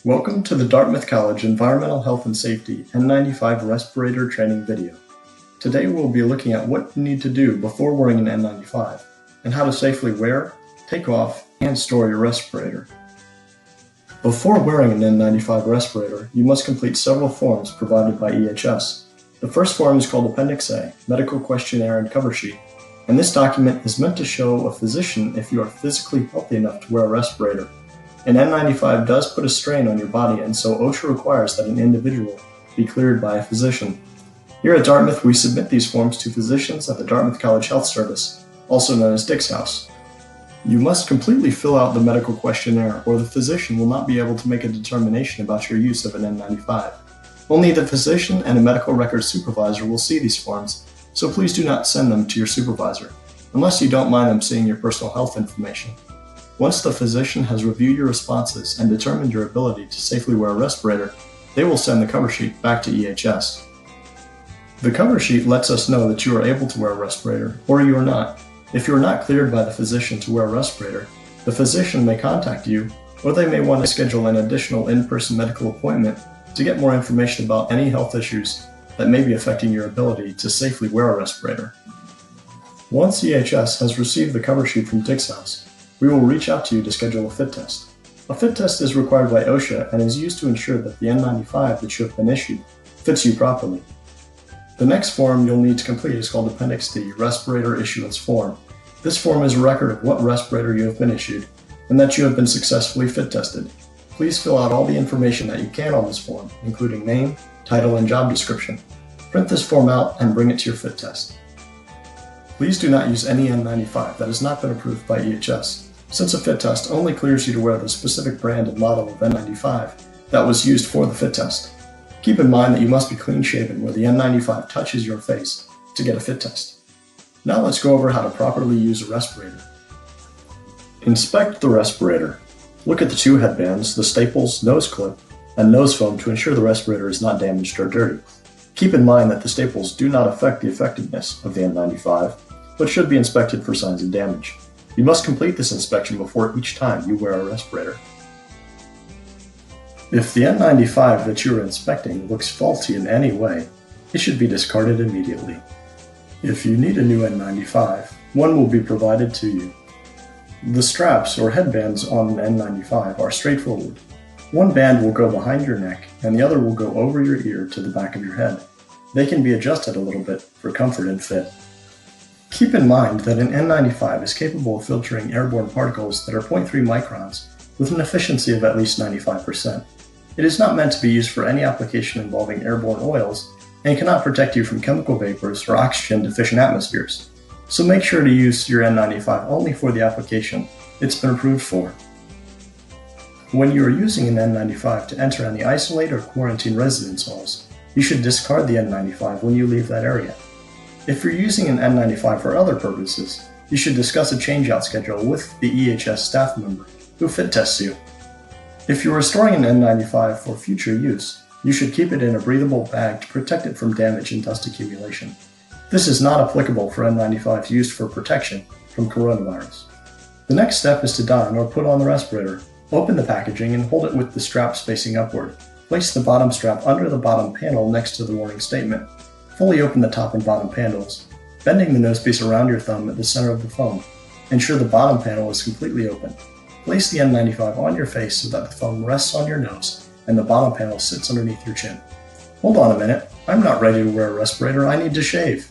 Welcome to the Dartmouth College Environmental Health and Safety N95 Respirator Training video. Today we'll be looking at what you need to do before wearing an N95 and how to safely wear, take off, and store your respirator. Before wearing an N95 respirator, you must complete several forms provided by EHS. The first form is called Appendix A, Medical Questionnaire and Cover Sheet, and this document is meant to show a physician if you are physically healthy enough to wear a respirator. An N95 does put a strain on your body, and so OSHA requires that an individual be cleared by a physician. Here at Dartmouth, we submit these forms to physicians at the Dartmouth College Health Service, also known as Dick's House. You must completely fill out the medical questionnaire, or the physician will not be able to make a determination about your use of an N95. Only the physician and a medical records supervisor will see these forms, so please do not send them to your supervisor, unless you don't mind them seeing your personal health information. Once the physician has reviewed your responses and determined your ability to safely wear a respirator, they will send the cover sheet back to EHS. The cover sheet lets us know that you are able to wear a respirator, or you are not. If you are not cleared by the physician to wear a respirator, the physician may contact you, or they may want to schedule an additional in-person medical appointment to get more information about any health issues that may be affecting your ability to safely wear a respirator. Once EHS has received the cover sheet from Dick's House, we will reach out to you to schedule a fit test. A fit test is required by OSHA and is used to ensure that the N95 that you have been issued fits you properly. The next form you'll need to complete is called Appendix D, Respirator Issuance Form. This form is a record of what respirator you have been issued and that you have been successfully fit tested. Please fill out all the information that you can on this form, including name, title, and job description. Print this form out and bring it to your fit test. Please do not use any N95 that has not been approved by EHS, since a fit test only clears you to wear the specific brand and model of N95 that was used for the fit test. Keep in mind that you must be clean-shaven where the N95 touches your face to get a fit test. Now let's go over how to properly use a respirator. Inspect the respirator. Look at the two headbands, the staples, nose clip, and nose foam to ensure the respirator is not damaged or dirty. Keep in mind that the staples do not affect the effectiveness of the N95, but should be inspected for signs of damage. You must complete this inspection before each time you wear a respirator. If the N95 that you are inspecting looks faulty in any way, it should be discarded immediately. If you need a new N95, one will be provided to you. The straps or headbands on an N95 are straightforward. One band will go behind your neck and the other will go over your ear to the back of your head. They can be adjusted a little bit for comfort and fit. Keep in mind that an N95 is capable of filtering airborne particles that are 0.3 microns with an efficiency of at least 95%. It is not meant to be used for any application involving airborne oils and cannot protect you from chemical vapors or oxygen-deficient atmospheres. So make sure to use your N95 only for the application it's been approved for. When you are using an N95 to enter any isolate or quarantine residence halls, you should discard the N95 when you leave that area. If you're using an N95 for other purposes, you should discuss a change-out schedule with the EHS staff member who fit tests you. If you are storing an N95 for future use, you should keep it in a breathable bag to protect it from damage and dust accumulation. This is not applicable for N95s used for protection from coronavirus. The next step is to don or put on the respirator. Open the packaging and hold it with the straps facing upward. Place the bottom strap under the bottom panel next to the warning statement. Fully open the top and bottom panels, bending the nosepiece around your thumb at the center of the foam. Ensure the bottom panel is completely open. Place the N95 on your face so that the foam rests on your nose and the bottom panel sits underneath your chin. Hold on a minute, I'm not ready to wear a respirator, I need to shave.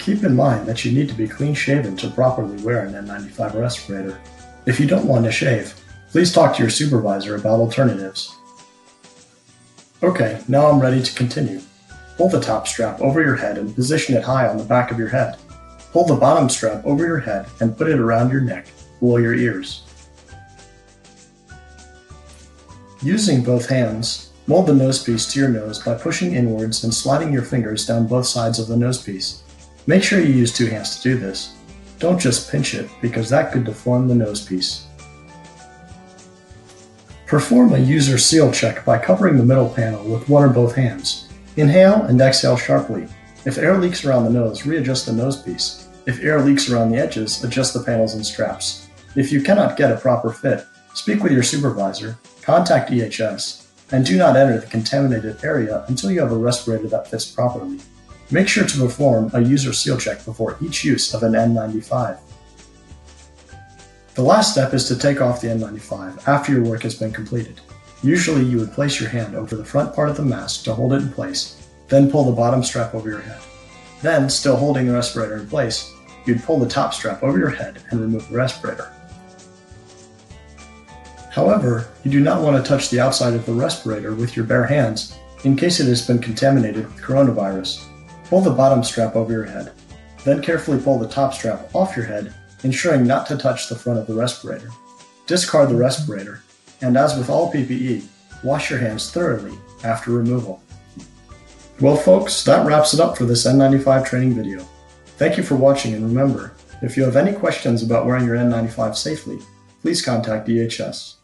Keep in mind that you need to be clean-shaven to properly wear an N95 respirator. If you don't want to shave, please talk to your supervisor about alternatives. Okay, now I'm ready to continue. Pull the top strap over your head and position it high on the back of your head. Pull the bottom strap over your head and put it around your neck, below your ears. Using both hands, mold the nosepiece to your nose by pushing inwards and sliding your fingers down both sides of the nosepiece. Make sure you use two hands to do this. Don't just pinch it, because that could deform the nosepiece. Perform a user seal check by covering the middle panel with one or both hands. Inhale and exhale sharply. If air leaks around the nose, readjust the nosepiece. If air leaks around the edges, adjust the panels and straps. If you cannot get a proper fit, speak with your supervisor, Contact EHS, and do not enter the contaminated area until you have a respirator that fits properly. Make sure to perform a user seal check before each use of an N95. The last step is to take off the N95 after your work has been completed. Usually you would place your hand over the front part of the mask to hold it in place, then pull the bottom strap over your head. Then, still holding the respirator in place, you'd pull the top strap over your head and remove the respirator. However, you do not want to touch the outside of the respirator with your bare hands in case it has been contaminated with coronavirus. Pull the bottom strap over your head, then carefully pull the top strap off your head, ensuring not to touch the front of the respirator. Discard the respirator, and as with all PPE, wash your hands thoroughly after removal. Well folks, that wraps it up for this N95 training video. Thank you for watching, and remember, if you have any questions about wearing your N95 safely, please contact EHS.